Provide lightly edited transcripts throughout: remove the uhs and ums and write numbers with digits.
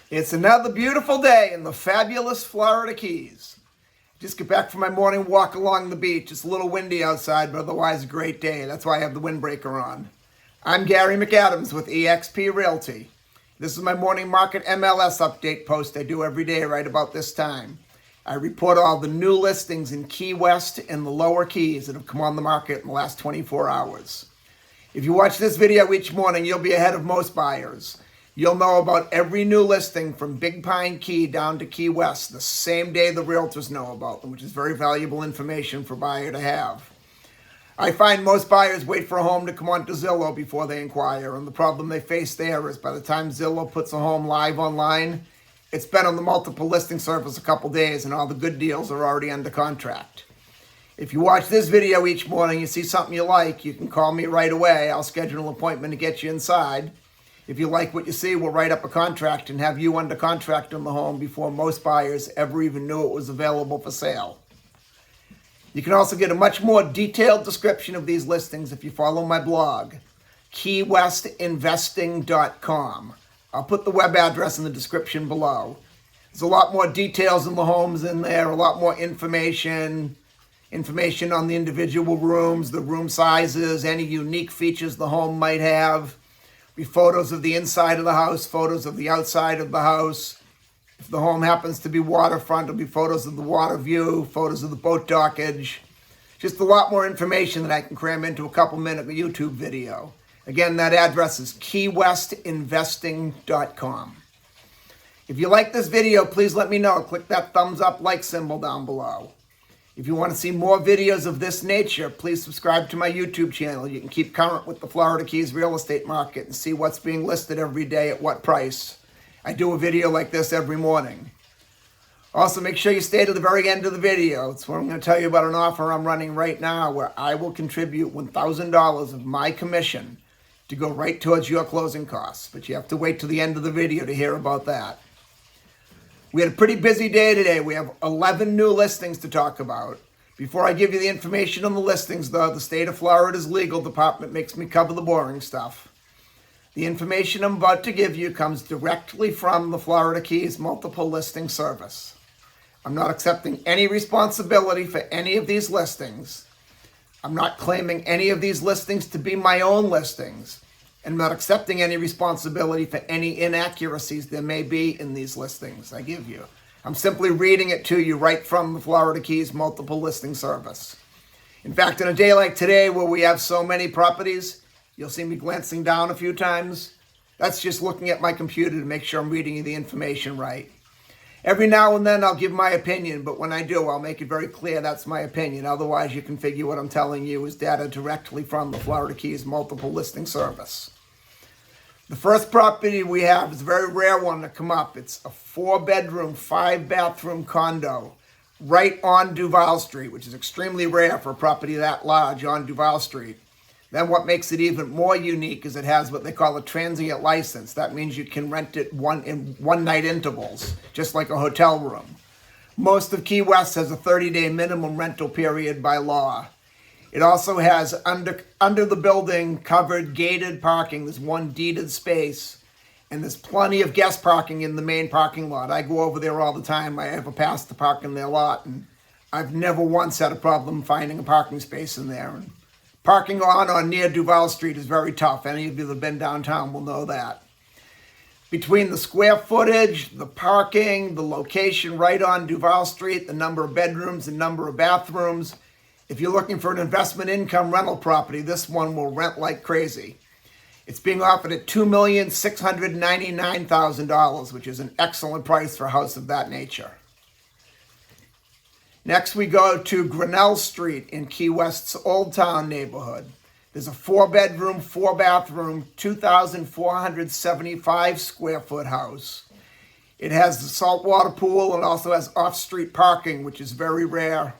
It's another beautiful day in the fabulous Florida Keys. Just get back from my morning walk along the beach. It's a little windy outside, but otherwise a great day. That's why I have the windbreaker on. I'm Gary McAdams with eXp Realty. This is my morning market MLS update post I do every day right about this time. I report all the new listings in Key West and the lower Keys that have come on the market in the last 24 hours. If you watch this video each morning, you'll be ahead of most buyers. You'll know about every new listing from Big Pine Key down to Key West the same day the realtors know about them, which is very valuable information for a buyer to have. I find most buyers wait for a home to come onto Zillow before they inquire, and the problem they face there is by the time Zillow puts a home live online, it's been on the multiple listing service a couple days and all the good deals are already under contract. If you watch this video each morning, you see something you like, you can call me right away. I'll schedule an appointment to get you inside. If you like what you see, we'll write up a contract and have you under contract on the home before most buyers ever even knew it was available for sale. You can also get a much more detailed description of these listings if you follow my blog, keywestinvesting.com. I'll put the web address in the description below. There's a lot more details in the homes in there, a lot more information on the individual rooms, the room sizes, any unique features the home might have. Be photos of the inside of the house, photos of the outside of the house. If the home happens to be waterfront, it'll be photos of the water view, photos of the boat dockage. Just a lot more information that I can cram into a couple-minute YouTube video. Again, that address is keywestinvesting.com. If you like this video, please let me know. Click that thumbs up like symbol down below. If you want to see more videos of this nature, please subscribe to my YouTube channel. You can keep current with the Florida Keys real estate market and see what's being listed every day at what price. I do a video like this every morning. Also, make sure you stay to the very end of the video. It's where I'm going to tell you about an offer I'm running right now where I will contribute $1,000 of my commission to go right towards your closing costs. But you have to wait till the end of the video to hear about that. We had a pretty busy day today. We have 11 new listings to talk about. Before I give you the information on the listings, though, the state of Florida's legal department makes me cover the boring stuff. The information I'm about to give you comes directly from the Florida Keys Multiple Listing Service. I'm not accepting any responsibility for any of these listings. I'm not claiming any of these listings to be my own listings. And I'm not accepting any responsibility for any inaccuracies there may be in these listings I give you. I'm simply reading it to you right from the Florida Keys Multiple Listing Service. In fact, on a day like today where we have so many properties, you'll see me glancing down a few times. That's just looking at my computer to make sure I'm reading you the information right. Every now and then I'll give my opinion, but when I do, I'll make it very clear that's my opinion. Otherwise, you can figure what I'm telling you is data directly from the Florida Keys Multiple Listing Service. The first property we have is a very rare one to come up. It's a 4-bedroom, 5-bathroom condo right on Duval Street, which is extremely rare for a property that large on Duval Street. Then what makes it even more unique is it has what they call a transient license. That means you can rent it in one-night intervals, just like a hotel room. Most of Key West has a 30-day minimum rental period by law. It also has under the building covered gated parking. There's one deeded space, and there's plenty of guest parking in the main parking lot. I go over there all the time. I have a pass to park in their lot, and I've never once had a problem finding a parking space in there. And parking on or near Duval Street is very tough. Any of you that have been downtown will know that. Between the square footage, the parking, the location right on Duval Street, the number of bedrooms, the number of bathrooms, if you're looking for an investment income rental property, this one will rent like crazy. It's being offered at $2,699,000, which is an excellent price for a house of that nature. Next, we go to Grinnell Street in Key West's Old Town neighborhood. There's a 4-bedroom, 4-bathroom, 2,475 square foot house. It has the saltwater pool and also has off-street parking, which is very rare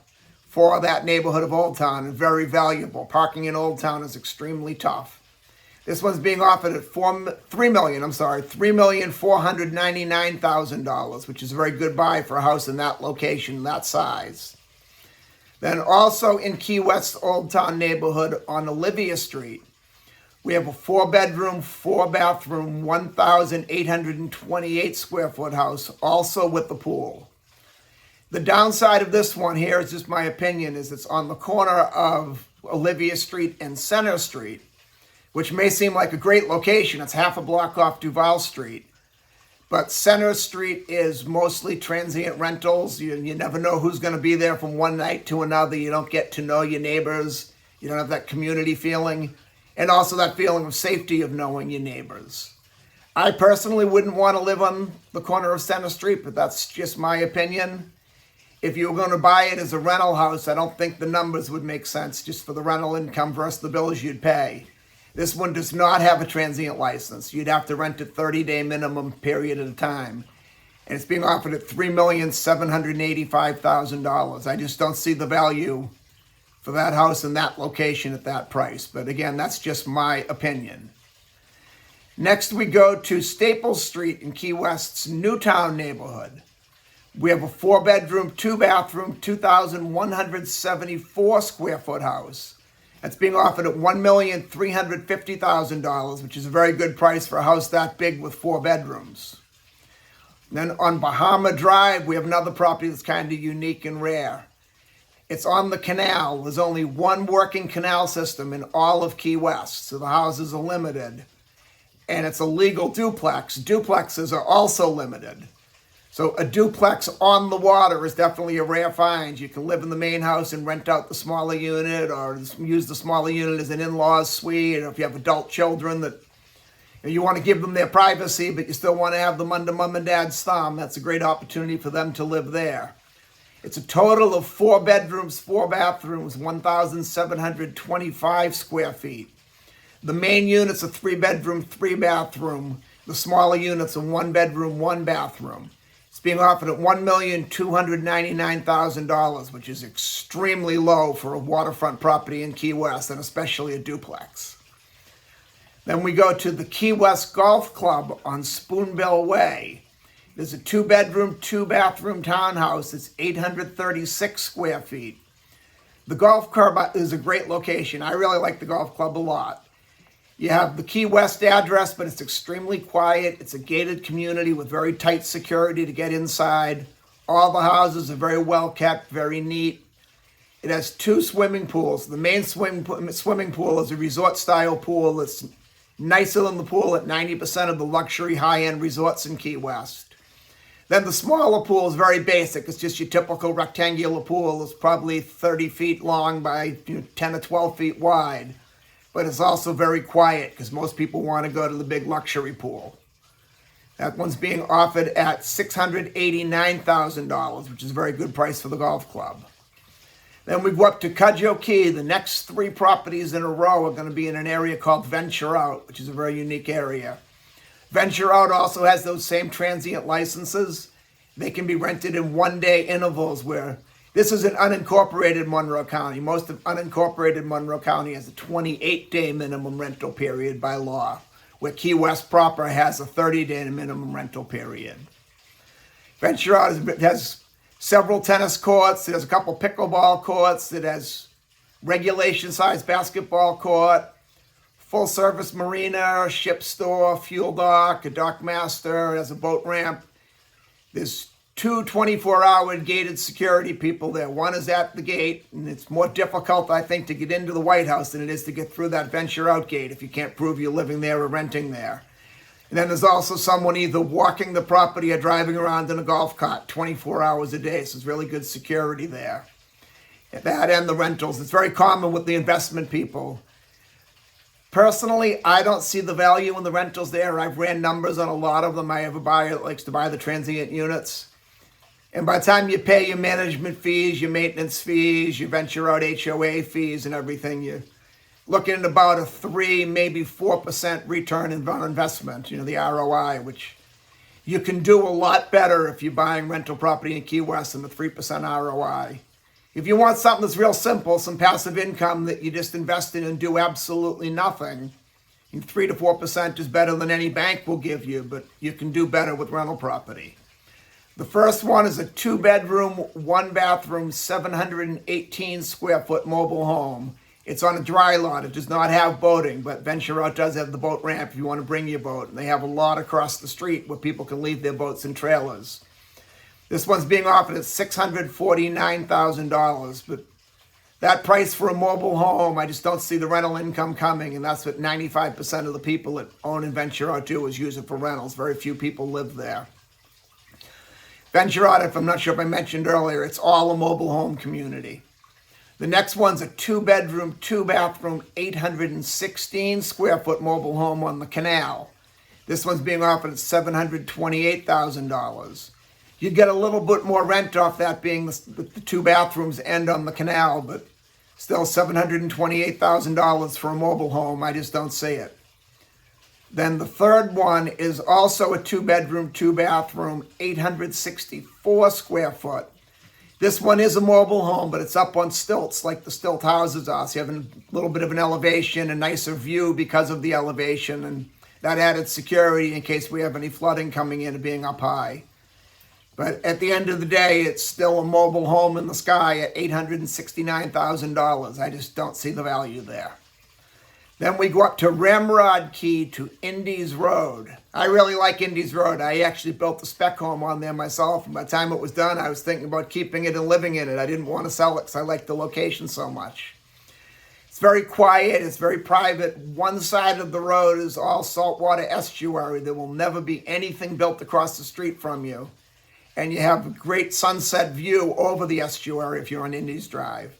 for that neighborhood of Old Town and very valuable. Parking in Old Town is extremely tough. This one's being offered at $3,499,000, which is a very good buy for a house in that location, that size. Then also in Key West Old Town neighborhood on Olivia Street, We have a 4-bedroom, 4-bathroom, 1,828 square foot house, also with the pool. The downside of this one here is just my opinion, is it's on the corner of Olivia Street and Center Street, which may seem like a great location. It's half a block off Duval Street. But Center Street is mostly transient rentals. You never know who's going to be there from one night to another. You don't get to know your neighbors. You don't have that community feeling. And also that feeling of safety of knowing your neighbors. I personally wouldn't want to live on the corner of Center Street, but that's just my opinion. If you were going to buy it as a rental house, I don't think the numbers would make sense just for the rental income versus the bills you'd pay. This one does not have a transient license. You'd have to rent it 30-day minimum period at a time. And it's being offered at $3,785,000. I just don't see the value for that house in that location at that price. But again, that's just my opinion. Next, we go to Staples Street in Key West's Newtown neighborhood. We have a 4-bedroom, 2-bathroom, 2,174 square foot house. That's being offered at $1,350,000, which is a very good price for a house that big with 4 bedrooms. And then on Bahama Drive, we have another property that's kind of unique and rare. It's on the canal. There's only one working canal system in all of Key West, so the houses are limited. And it's a legal duplex. Duplexes are also limited. So a duplex on the water is definitely a rare find. You can live in the main house and rent out the smaller unit, or use the smaller unit as an in-laws suite, or if you have adult children that you want to give them their privacy, but you still want to have them under mom and dad's thumb, that's a great opportunity for them to live there. It's a total of 4 bedrooms, 4 bathrooms, 1,725 square feet. The main unit's a 3-bedroom, 3-bathroom. The smaller unit's a 1-bedroom, 1-bathroom. It's being offered at $1,299,000, which is extremely low for a waterfront property in Key West, and especially a duplex. Then we go to the Key West Golf Club on Spoonbill Way. There's a 2-bedroom, 2-bathroom townhouse. It's 836 square feet. The golf club is a great location. I really like the golf club a lot. You have the Key West address, but it's extremely quiet. It's a gated community with very tight security to get inside. All the houses are very well kept, very neat. It has 2 swimming pools. The main swimming pool is a resort-style pool that's nicer than the pool at 90% of the luxury high-end resorts in Key West. Then the smaller pool is very basic. It's just your typical rectangular pool. It's probably 30 feet long by 10 or 12 feet wide. But it's also very quiet because most people want to go to the big luxury pool. That one's being offered at $689,000, which is a very good price for the golf club. Then we go up to Cudjoe Key. The next 3 properties in a row are going to be in an area called Venture Out, which is a very unique area. Venture Out also has those same transient licenses. They can be rented in 1-day intervals, where this is an unincorporated Monroe County. Most of unincorporated Monroe County has a 28-day minimum rental period by law, where Key West proper has a 30-day minimum rental period. Venture Out has several tennis courts. It has a couple pickleball courts. It has regulation-sized basketball court, full-service marina, ship store, fuel dock, a dock master. It has a boat ramp. There's 2 24-hour gated security people there. One is at the gate, and it's more difficult, I think, to get into the White House than it is to get through that Venture Out gate if you can't prove you're living there or renting there. And then there's also someone either walking the property or driving around in a golf cart 24 hours a day, so it's really good security there. At that and the rentals, it's very common with the investment people. Personally, I don't see the value in the rentals there. I've ran numbers on a lot of them. I have a buyer that likes to buy the transient units. And by the time you pay your management fees, your maintenance fees, your Venture Out HOA fees and everything, you're looking at about a 3, maybe 4% return on investment, the ROI, which you can do a lot better if you're buying rental property in Key West than the 3% ROI. If you want something that's real simple, some passive income that you just invest in and do absolutely nothing, 3 to 4% is better than any bank will give you, but you can do better with rental property. The first one is a 2-bedroom, 1-bathroom, 718 square foot mobile home. It's on a dry lot. It does not have boating, but Venture Out does have the boat ramp if you want to bring your boat. And they have a lot across the street where people can leave their boats and trailers. This one's being offered at $649,000, but that price for a mobile home, I just don't see the rental income coming, and that's what 95% of the people that own and Venture Out do, is use it for rentals. Very few people live there. Venture Out, if I'm not sure if I mentioned earlier, it's all a mobile home community. The next one's a 2-bedroom, 2-bathroom, 816 square foot mobile home on the canal. This one's being offered at $728,000. You'd get a little bit more rent off that, being the 2 bathrooms and on the canal, but still $728,000 for a mobile home. I just don't see it. Then the third one is also a 2-bedroom, 2-bathroom, 864 square foot. This one is a mobile home, but it's up on stilts like the stilt houses are. So you have a little bit of an elevation, a nicer view because of the elevation, and that added security in case we have any flooding coming in and being up high. But at the end of the day, it's still a mobile home in the sky at $869,000. I just don't see the value there. Then we go up to Ramrod Key to Indies Road. I really like Indies Road. I actually built a spec home on there myself. And by the time it was done, I was thinking about keeping it and living in it. I didn't want to sell it because I like the location so much. It's very quiet. It's very private. One side of the road is all saltwater estuary. There will never be anything built across the street from you. And you have a great sunset view over the estuary if you're on Indies Drive.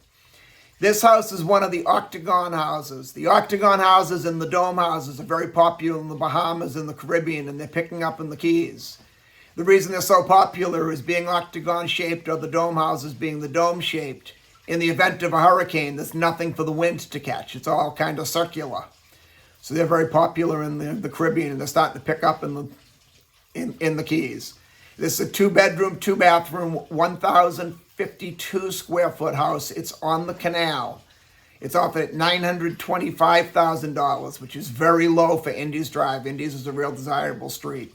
This house is one of the octagon houses. The octagon houses and the dome houses are very popular in the Bahamas and the Caribbean, and they're picking up in the Keys. The reason they're so popular is being octagon-shaped, or the dome houses being the dome-shaped. In the event of a hurricane, there's nothing for the wind to catch. It's all kind of circular. So they're very popular in the Caribbean, and they're starting to pick up in the Keys. This is a 2-bedroom, 2-bathroom, 1,052 square foot house. It's on the canal. It's offered at $925,000, which is very low for Indies Drive. Indies is a real desirable street.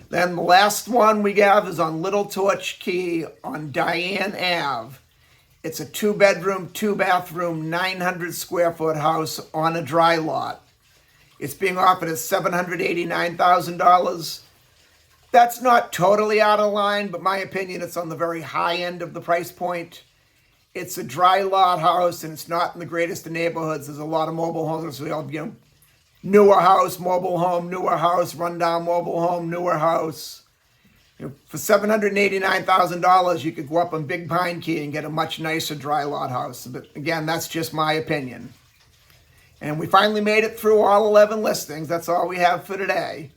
Then the last one we have is on Little Torch Key on Diane Ave. It's a 2-bedroom, 2-bathroom, 900 square foot house on a dry lot. It's being offered at $789,000. That's not totally out of line, but my opinion, it's on the very high end of the price point. It's a dry lot house, and it's not in the greatest of neighborhoods. There's a lot of mobile homes. So newer house, mobile home, newer house, rundown mobile home, newer house. For $789,000, you could go up on Big Pine Key and get a much nicer dry lot house. But again, that's just my opinion. And we finally made it through all 11 listings. That's all we have for today.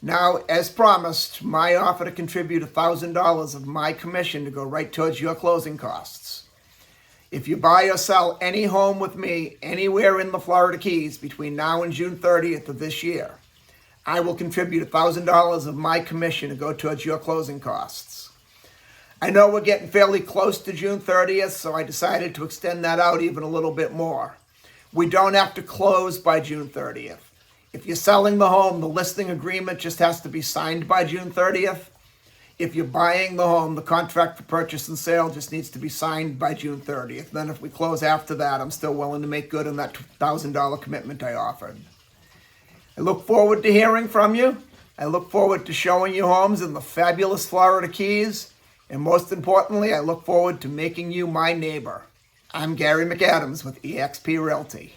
Now, as promised, my offer to contribute $1,000 of my commission to go right towards your closing costs. If you buy or sell any home with me anywhere in the Florida Keys between now and June 30th of this year, I will contribute $1,000 of my commission to go towards your closing costs. I know we're getting fairly close to June 30th, so I decided to extend that out even a little bit more. We don't have to close by June 30th. If you're selling the home, the listing agreement just has to be signed by June 30th. If you're buying the home, the contract for purchase and sale just needs to be signed by June 30th. Then if we close after that, I'm still willing to make good on that $1,000 commitment I offered. I look forward to hearing from you. I look forward to showing you homes in the fabulous Florida Keys. And most importantly, I look forward to making you my neighbor. I'm Gary McAdams with eXp Realty.